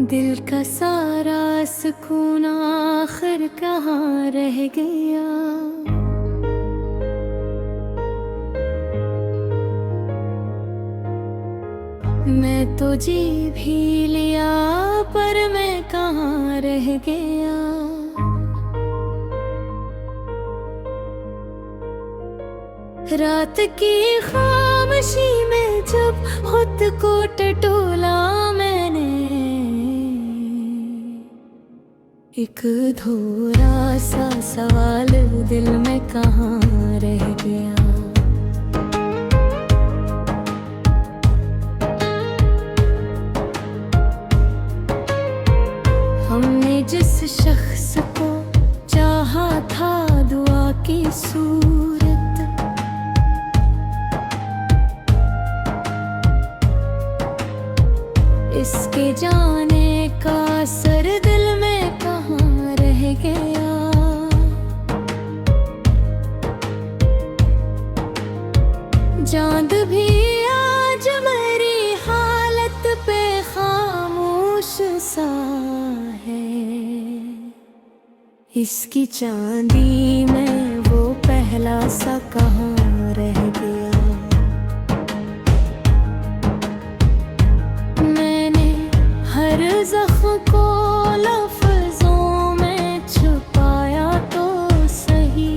दिल का सारा सुकून आखिर कहाँ रह गया। मैं तो जी भी लिया पर मैं कहाँ रह गया। रात की खामोशी में जब खुद को टटोला मैंने, एक अधूरा सा सवाल दिल में कहाँ रह गया। हमने जिस शख्स को चाहा था दुआ की सूरत, इसके जाने का असर दिल में कहाँ रह गया। चांद भी आज मेरी हालत पे खामोश सा है। इसकी चांदी में वो पहला सा कहाँ रह गया। मैंने हर ज़ख्म को लफ्ज़ों में छुपाया तो सही,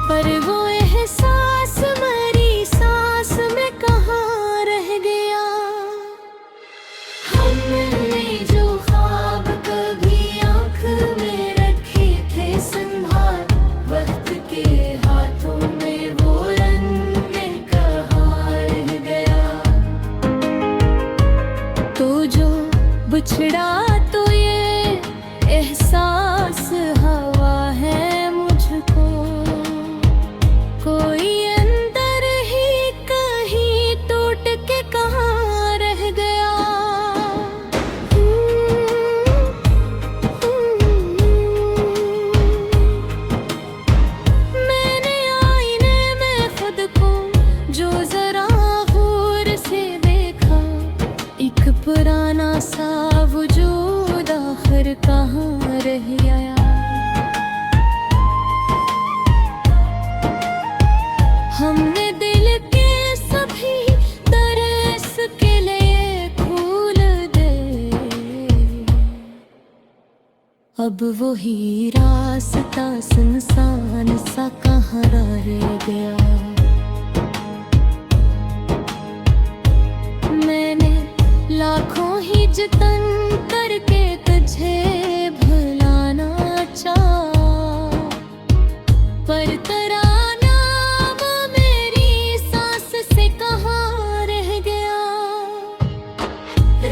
पर वो एहसास मेरी सांस में कहाँ रह गया। हमने जो ख्वाब कभी आँख में रखे थे संभाल, वक्त के हाथों में वो रंग कहाँ रह गया। तो जो बिछड़ा तो ये एहसास हवा है मुझको, कोई अंदर ही कहीं टूट के कहाँ रह गया। मैंने आईने में खुद को जो जरा गौर से देखा, एक पुराना सा वजूद आखिर कहाँ रह गया। हमने दिल के सभी दर इसके लिए खोल दे, अब वही रास्ता सुनसान सा कहाँ रह गया। मैंने लाखों ही जतन करके तुझे भुलाना चाहा, पर तेरा नाम मेरी सांस से कहाँ रह गया।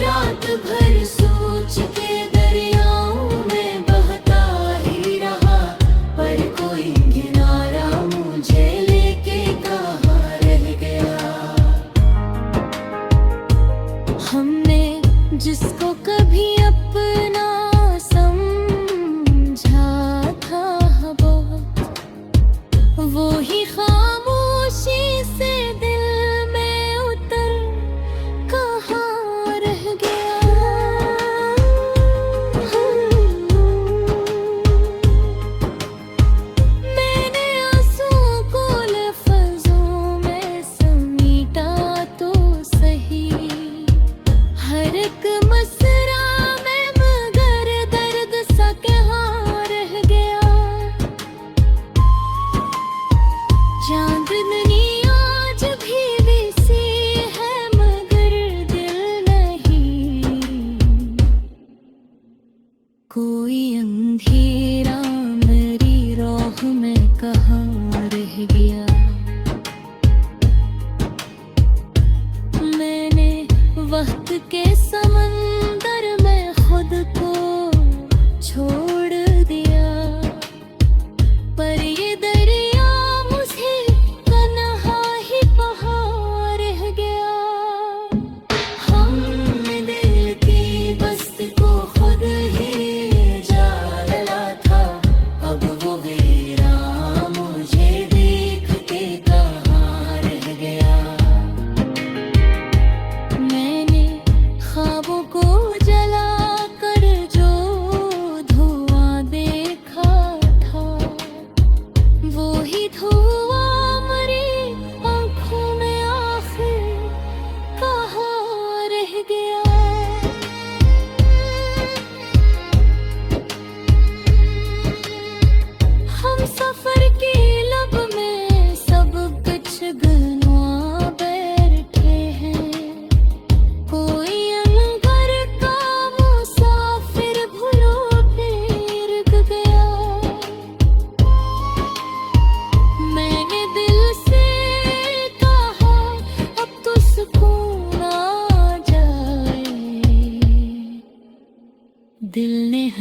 रात भर सोच के दरियाओं में बहता ही रहा, पर कोई किनारा मुझे लेके कहाँ रह गया। हमने जिसको कभी अपना समझा था वो ही खामोशी से दिल में उतर कहाँ रह गया। मैंने आंसुओं को लफ्ज़ों में समेटा तो सही, हर एक मसरा में मगर दर्द सा कहाँ रह गया। चांदनी आज भी विसी है मगर दिल नहीं, कोई अंधेरा मेरी राह में कहाँ रह गया। मैंने वक्त के समंदर में खुद को छोड़ दिया, पर ये दरिया मुझे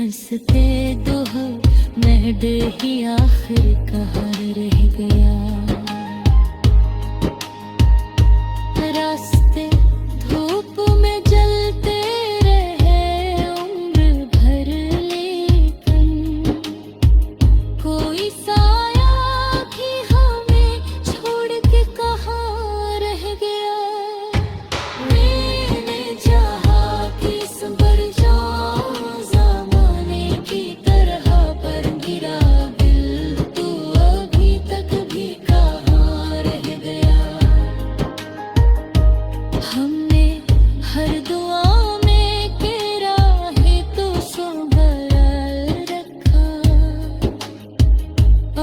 हंसते दुह महड ही आखिर कहाँ रह गया। रास्ते धूप में जलते रहे उम्र भर, लेकिन कोई साया भी हमें छोड़ के कहाँ रह गया। मैंने चाहा कि संभल जाऊं ज़माने की तरह, पर गिरा दिल तू अभी तक भी कहाँ रह गया। हमने हर दुआ में केरा है तो संभल रखा,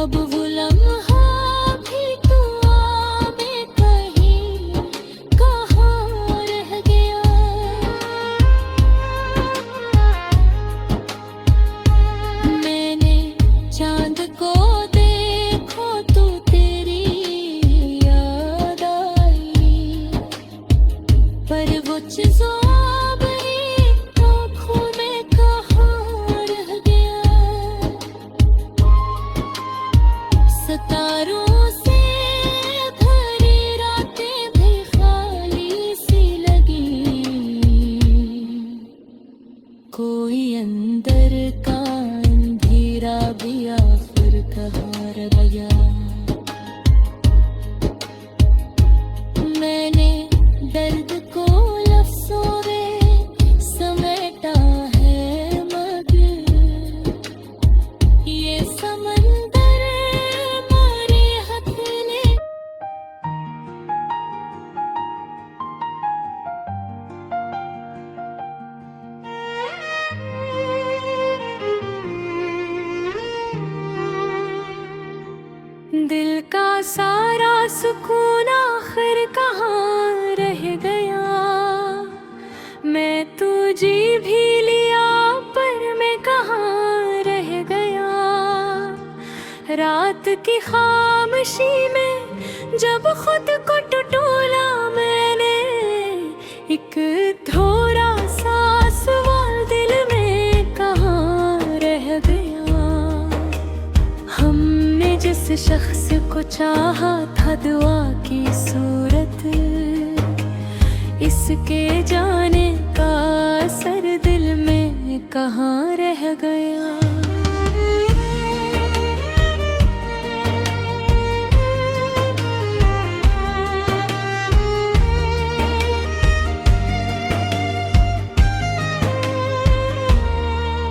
अब वो लम्हा भी दुआ में कहीं कहाँ रह गया। मैंने चांद को देखो तो तेरी याद आई, पर वो चिज़ाब एक आँखों में कहाँ रह गया। सितारों से भरी रातें भी खाली सी लगी, कोई अंदर का अंधेरा भी आखिर कहाँ रह गया। मैंने दर्द को लफ्ज़ों में समेटा है, मगर ये समंदर मारे हाथ ने। दिल का सारा सुकून आखिर कहाँ रह गया। मैं तो जी भी लिया पर मैं कहाँ रह गया। रात की खामोशी में जब खुद को टटोला मैंने, एक थोड़ा सा सवाल दिल में कहाँ रह गया। हमने जिस शख्स को चाहा था दुआ की सूरत, इसके जाने का असर दिल में कहाँ रह गया।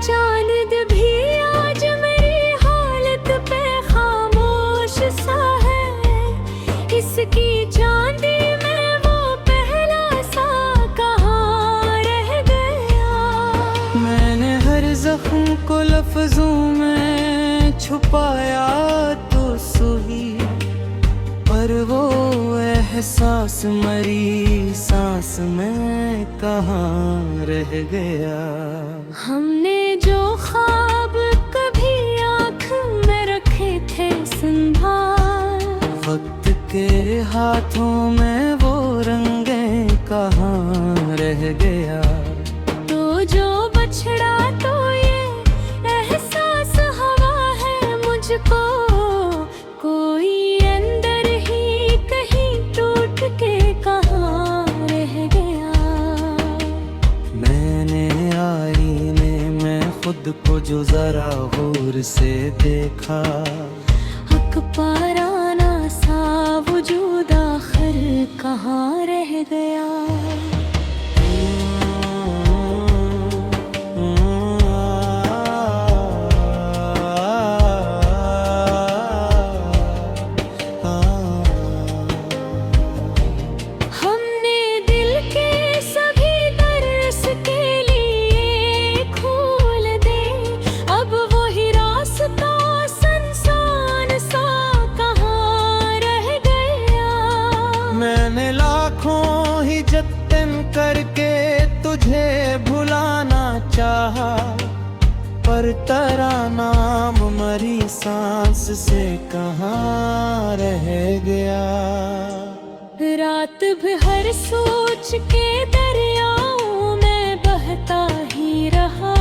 चांद भी आज मेरी हालत पे खामोश सा है, इसकी चांदी में वो पहला सा कहाँ रह गया। मैंने हर जख्म को लफ्जों में छुपाया तो सही, पर वो एहसास मरी सांस में कहाँ रह गया। हमने जो ख्वाब कभी आँख में रखे थे संभाल, वक्त के हाथों में वो रंगे कहाँ रह गया। तो जो बछड़ा तो ये एहसास हवा है मुझको, कोई अंदर ही कहीं टूट के कहाँ रह गया। मैंने आईने में खुद को जो जरा गौर से देखा, हक पाराना सा वजूद आखिर कहाँ रह गया। हमने दिल के सभी दर्स के लिए खोल दे, अब वही रास्ता संसान सा कहाँ रह गया। मैंने लाखों ही जतन करके तुझे भुलाना चाहा, पर तेरा नाम मरी सांस से कहाँ रह गया। रात भर सोच के दरियाओं में बहता ही रहा,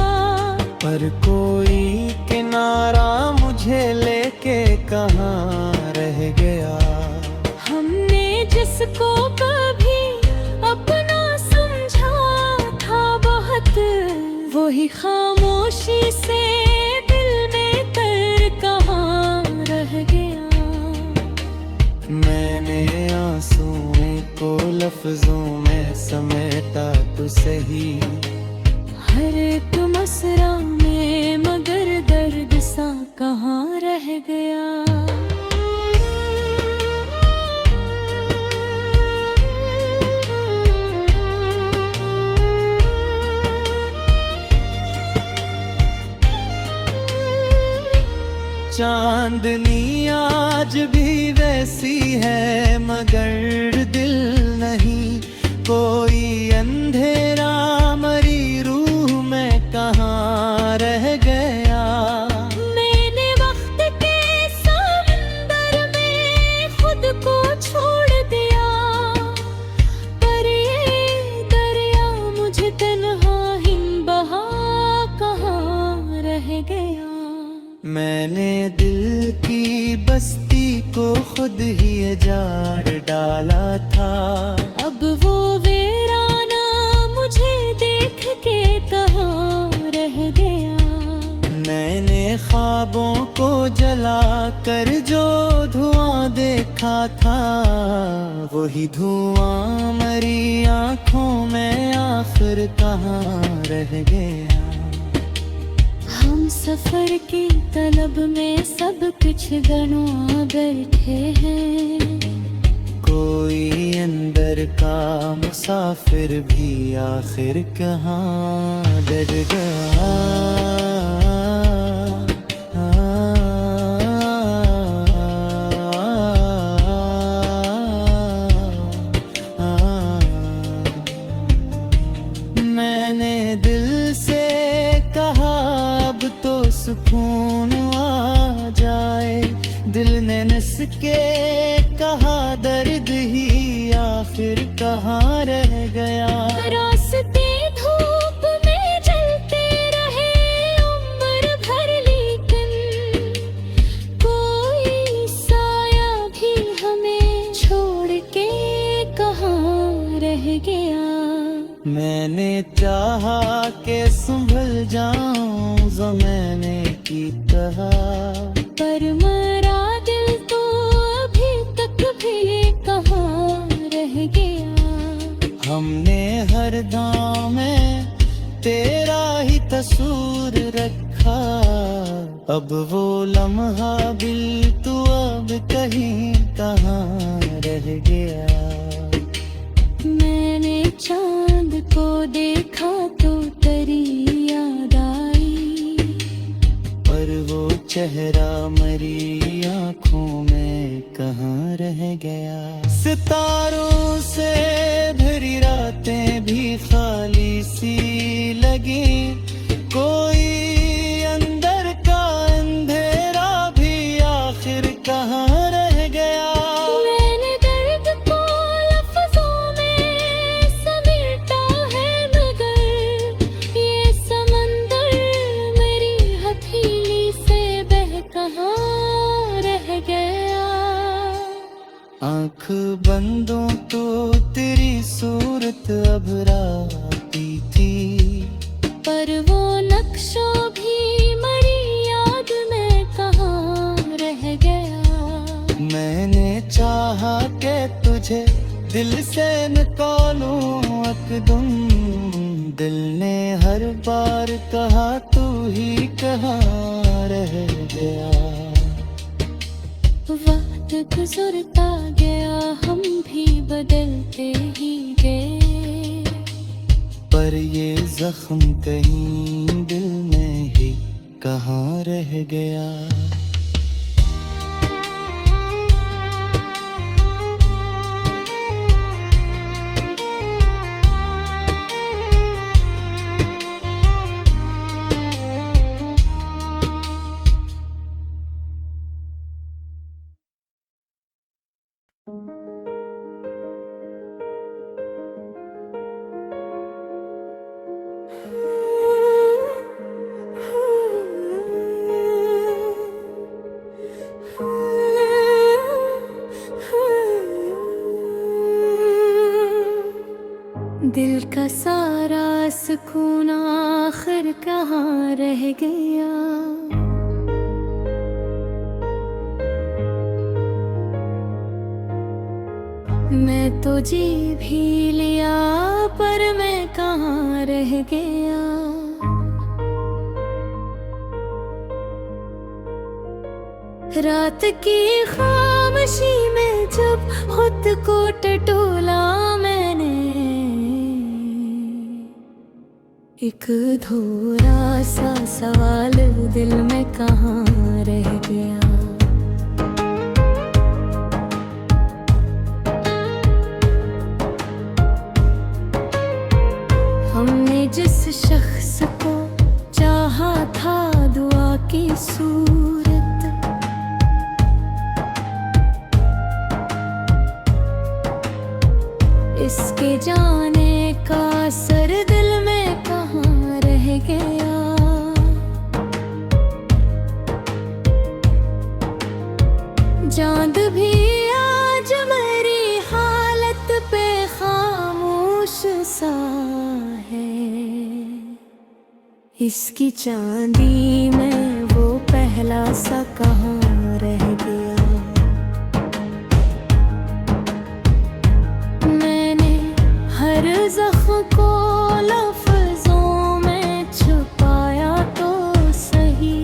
हर कोई किनारा मुझे लेके कहाँ रह गया। हमने जिसको कभी अपना समझा था बहुत, वही खामोशी से दिल में कर कहाँ रह गया। मैंने आंसुओं को लफ्जों में समेटा तो सही, हर एक मसरा में मगर दर्द सा कहाँ रह गया। चांदनी आज भी वैसी है मगर दिल नहीं, कोई अंधेरा मरी रूह में कहाँ रह गया। मैंने वक्त के समंदर में खुद को छोड़ दिया, पर ये दरिया मुझे तन्हा हिम बहा कहाँ रह गया। मैंने दिल की बस्ती को खुद ही उजाड़ डाला था, अब वो वीराना मुझे देख के कहाँ रह गया। मैंने ख्वाबों को जला कर जो धुआं देखा था, वही धुआं मरी आँखों में आखिर कहाँ रह गया। हम सफर की तलब में सब कुछ गंवा बैठे हैं, कोई अंदर का मुसाफिर भी आखिर कहाँ डर गया। मैंने दिल से कहा अब तो सुकून आ जाए, दिल ने नस के कहा दर्द ही आखिर कहाँ रह गया। रास्ते धूप में जलते रहे उम्र भर, लेकिन कोई साया भी हमें छोड़ के कहाँ रह गया। मैंने चाहा के संभल जाऊं ज़माने की तरह, पर मरा दिल तो अभी तक भी कहाँ रह गया। हमने हर दाम में तेरा ही तस्वीर रखा, अब वो लम्हा दिल तू अब कहीं कहाँ रह गया। मैंने चांद को देखा तो तेरी याद आई, पर वो चेहरा मरी आँखों में कहाँ रह गया। सितारों से भरी रातें भी खाली सी लगी, कोई अंदर का अंधेरा भी आखिर कहाँ रह गया। मैंने दर्द को लफ्जों में समेटा है, मगर ये समंदर मेरी हथेली से बह कहाँ रह गया। आँख बंदों तो तेरी सूरत अब राती थी, पर वो नक्शों भी मरी याद में कहाँ रह गया। मैंने चाहा के तुझे दिल से निकालूं अकदम, दिल ने हर बार कहा तू ही कहाँ रह गया। वक्त गुजरता गया हम भी बदलते ही गए, पर ये जख्म कहीं दिल में ही कहाँ रह गया। दिल का सारा सुकून आखिर कहाँ रह गया। मैं तो जी भी लिया पर मैं कहाँ रह गया। रात की खामोशी में जब खुद को टटोला मैंने, एक अधूरा सा सवाल दिल में कहाँ रह गया। हमने जिस शख्स को चाहा था दुआ की सूरत, इसके जाने का असर दिल में कहाँ रह गया। चांद भी आज मेरी हालत पे खामोश सा है। इसकी चांदी में वो पहला सा कहाँ रह गया। हर ज़ख्म को लफ्ज़ों में छुपाया तो सही,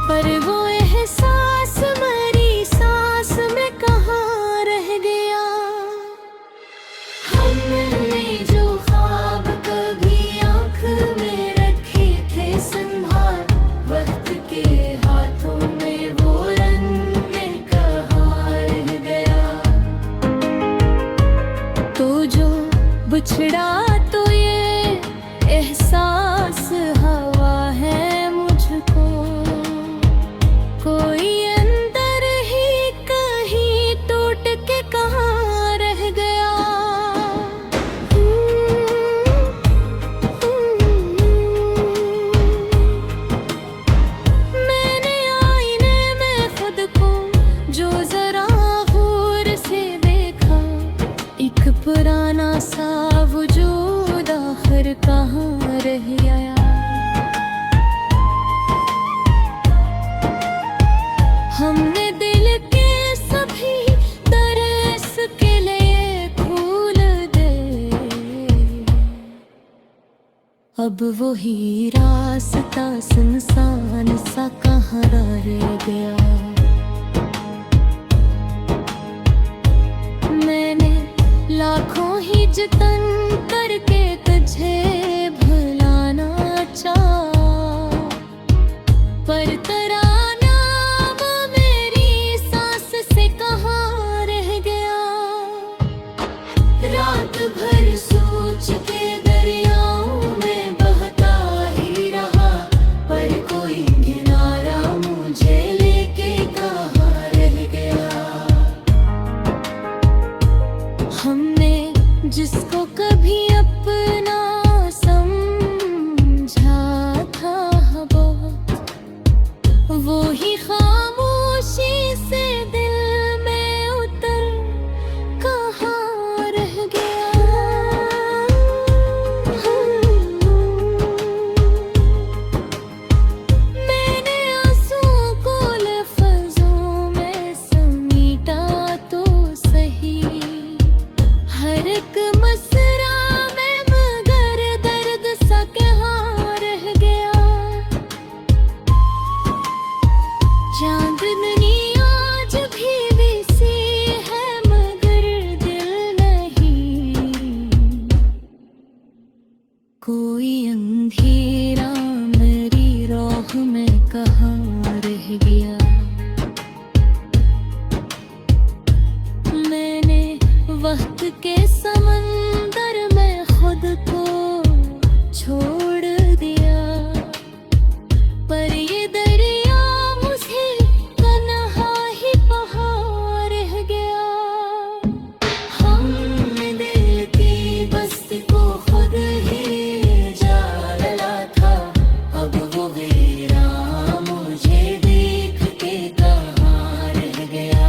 पर वो एहसास मेरी सांस में कहाँ रह गया। हमने जो ख्वाब कभी आँख में रखे थे संभाल, वक्त के हाथों में वो बिछड़ा तो ये एहसास हवा है मुझको। कोई अंदर ही कहीं टूट के कहाँ रह गया। मैंने आईने में खुद को जो जरा गौर से देखा, एक पुराना सा वजूद आखिर कहाँ रह गया। हमने दिल के सभी दरस के लिए खोल दे, अब वही रास्ता सुनसान सा कहाँ रह गया। मैंने लाखों ही जतन करके तुझे भुलाना चाहा, पर तेरा नाम मेरी सांस से कहाँ रह गया। रात भर सोच के दरियाओं में बहता ही रहा, पर कोई किनारा मुझे लेके कहाँ रह गया। हमने जिसको कभी अपना समझा था बहुत, वो ही खामोशी से दिल में उतर कहाँ रह गया। मैंने आंसुओं को लफ्ज़ों में समेटा तो सही, हर एक मसरा में मगर दर्द सा कहाँ रह गया। चांदनी आज भी विसी है मगर दिल नहीं, कोई अंधेरा मेरी राह में कहाँ रह गया। मैंने वक्त के समंदर में खुद को छोड़ दिया, पर ये दरिया मुझे तन्हा ही कहाँ रह गया। हमने दिल की बस्ती को खुद ही जा डाला था, अब वो वीरान मुझे देख के कहाँ रह गया।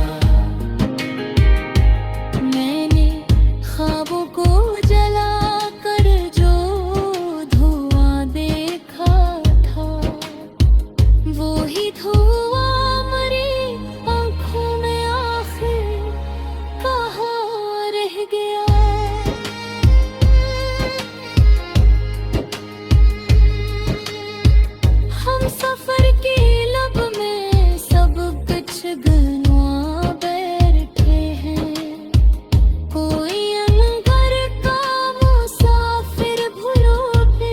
सुरगनुआ बैठे हैं, कोई अंबर का मुसाफिर भूलों पे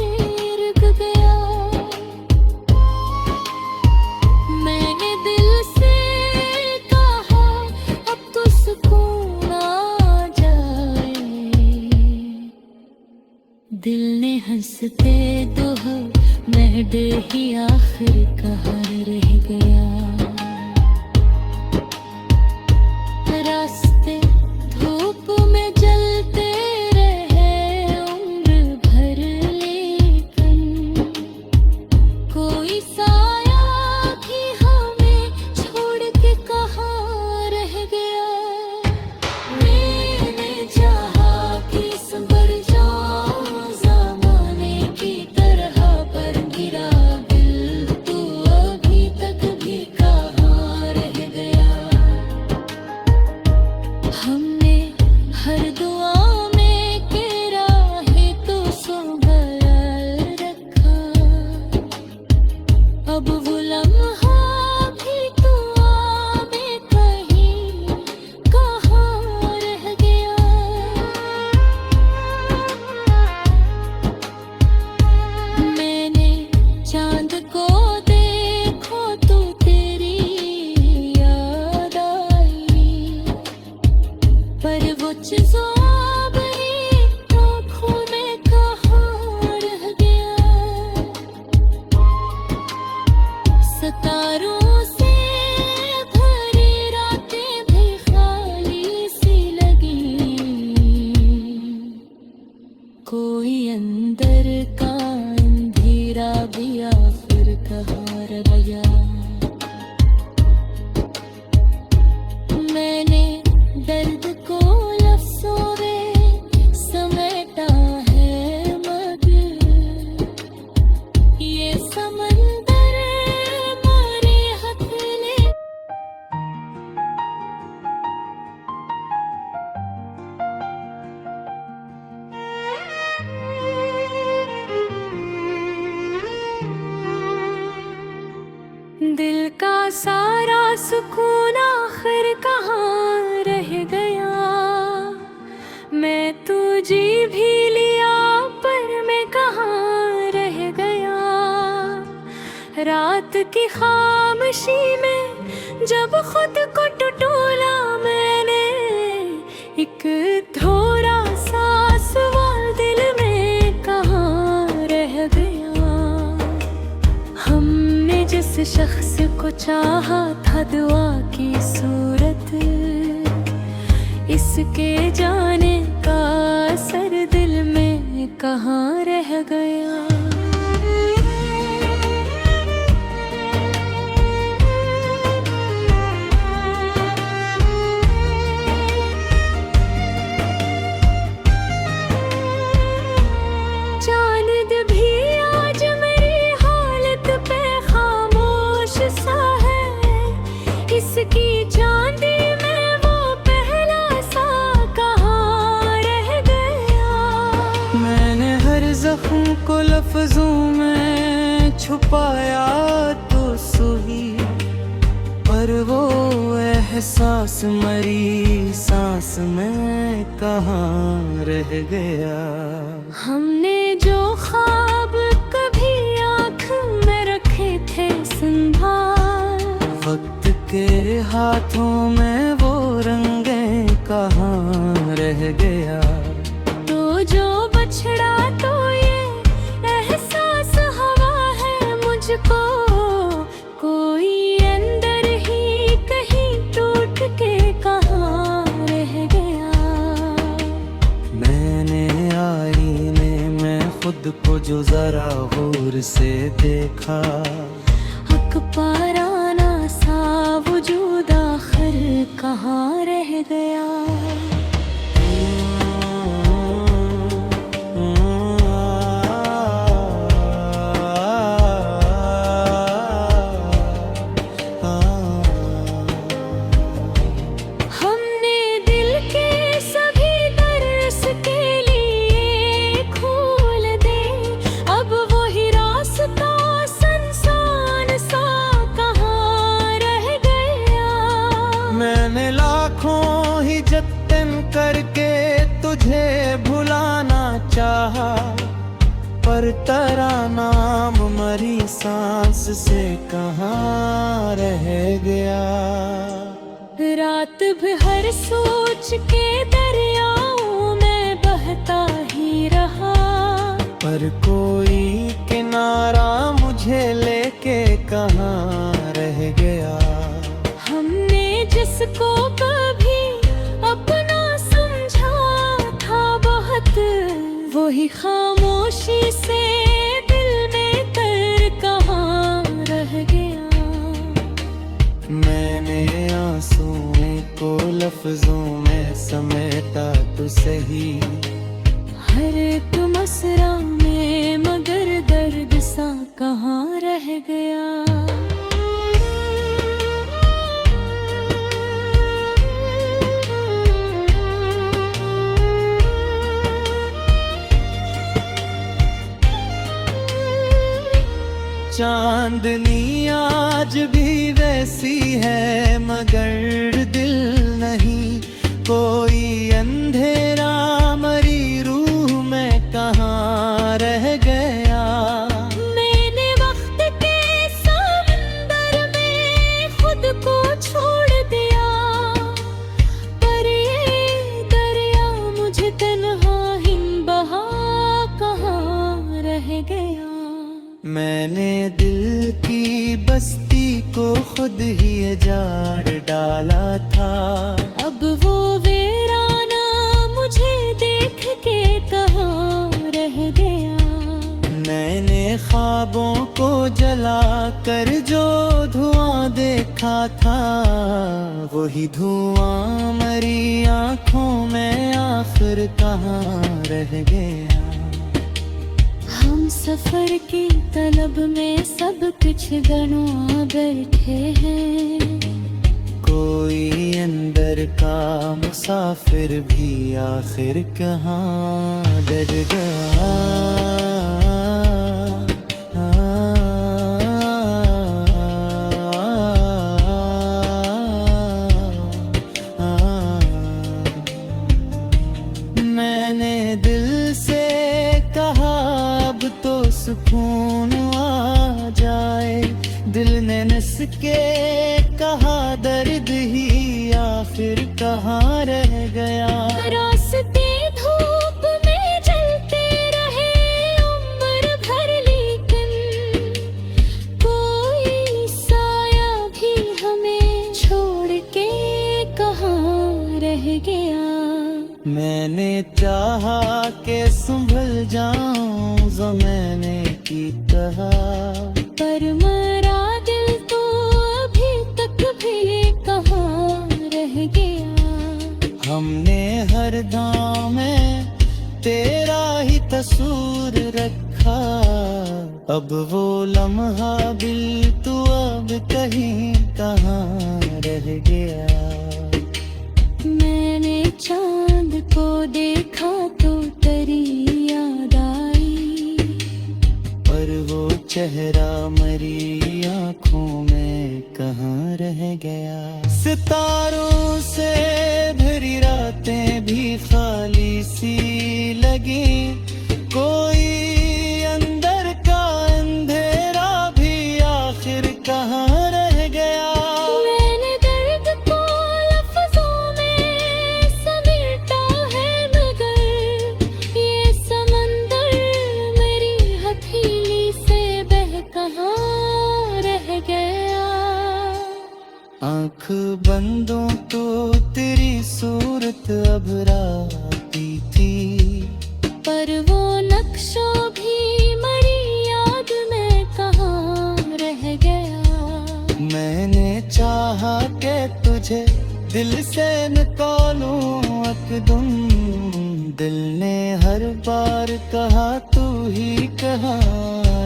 रुक गया। मैंने दिल से कहा अब तो सुकून आ जाए, दिल ने हंसते दोहा महड ही आखिर कहाँ रह गया। रास्ते धूप में जलते रहे उम्र भर, लेकिन कोई साया भी हमें छोड़ के कहाँ रह गया। मैंने चाहा कि संभल जाऊं ज़माने की तरह, पर गिरा दिल तू अभी तक भी कहाँ रह गया। हमने हर दुआ में केरा है तो संभल रखा, अब वो लम्हा भी तू आगे कहीं कहाँ रह गया। मैंने चांद को देखो तो तेरी याद आई, पर वो चिज़ाबरी आँखों में कहाँ रह गया। सितारों से भरी रातें भी खाली सी लगी, कोई अंदर का अंधेरा भी आखिर कहाँ रह गया। मैंने दर्द को लफ्ज़ों में समेटा है, मगर ये समंदर मारे हथेली। दिल का सारा सुकून आखिर कहाँ रह गया। मैं तो जी भी लिया पर मैं कहाँ रह गया। रात की खामोशी में जब खुद को टटोला मैंने, एक थोड़ा सा सवाल दिल में कहाँ रह गया। हमने जिस शख्स को चाहा था दुआ की सूरत, इसके जाने का असर दिल में कहाँ रह गया। चांद भी आज मेरी हालत पे खामोश सा है, इसकी चांदी में वो पहला सा कहाँ रह गया। मैंने हर जख्म को लफ्जों में छुपाया तो सही, पर वो एहसास मरी सांस में कहाँ रह गया। हमने जो ख्वाब कभी आँख में रखे थे संभाल, वक्त के हाथों में वो रंगे कहाँ रह गया। तो जो बछड़ा तो ये एहसास हवा है मुझको, कोई अंदर ही कहीं टूट के कहाँ रह गया। मैंने आईने में खुद को जो जरा गौर से देखा, हक पाराना सा वजूद आखिर कहाँ रह गया। संसार लाखों ही जतन करके तुझे भुलाना चाहा, पर तेरा नाम मरी सांस से कहाँ रह गया। रात भर सोच के दरियाओं में बहता ही रहा, पर कोई किनारा मुझे लेके कहाँ रह गया। हमने जिसको कभी अपना समझा था बहुत, वही खामोशी से दिल में कर कहाँ रह गया। मैंने आंसुओं को लफ्जों में समेटा तो सही, हर एक मसरा में मगर दर्द सा कहाँ रह गया। चांदनी आज भी वैसी है मगर दिल नहीं, कोई अंधेरा मरी रूह में कहाँ रह गया। मैंने वक्त के समंदर में खुद को छोड़ दिया, पर ये दरिया मुझे तन्हा हिम बहा कहाँ रह गया। मैंने दिल की बस्ती को खुद ही उजाड़ डाला था, अब वो वीराना मुझे देख के कहाँ रह गया। मैंने ख्वाबों को जला कर जो धुआं देखा था, वही धुआं मरी आँखों में आखिर कहाँ रह गया। हम सफर की तलब में सब कुछ गंवा बैठे हैं, कोई अंदर का मुसाफिर भी आखिर कहाँ डर गया। मैंने दिल से कहा अब तो सुकून आ जाए, दिल ने नस के कहा दर्द ही आखिर कहाँ रह गया। रास्ते धूप में जलते रहे उम्र भर, लेकिन कोई साया भी हमें छोड़ के कहाँ रह गया। मैंने चाहा के संभल जाऊं ज़माने की तरह, पर मरा दिल तो अभी तक भी कहाँ रह गया। हमने हर दाम में तेरा ही तस्वीर रखा, अब वो लम्हा दिल तू अब कहीं कहाँ रह गया। मैंने चांद को देखा तो तेरी याद आई, पर वो चेहरा मरी आँखों में कहाँ रह गया। सितारों से भरी रातें भी खाली सी लगी, कोई अंदर का अंधेरा भी आखिर कहाँ रह गया। मैंने दर्द को लफ्जों में समेटा है, मगर ये समंदर मेरी हथेली से बह कहाँ रह गया। आँख बंदों तो तेरी सूरत अब राती थी, पर वो नक्शों भी मरी याद में कहाँ रह गया। मैंने चाहा के तुझे दिल से निकालूं अकदम, दिल ने हर बार कहा तू ही कहाँ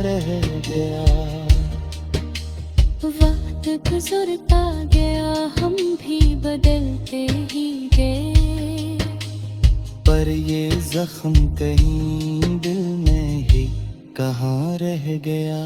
रह गया। वक्त गुजरता गया हम भी बदलते ही गए, पर ये जख्म कहीं दिल में ही कहाँ रह गया।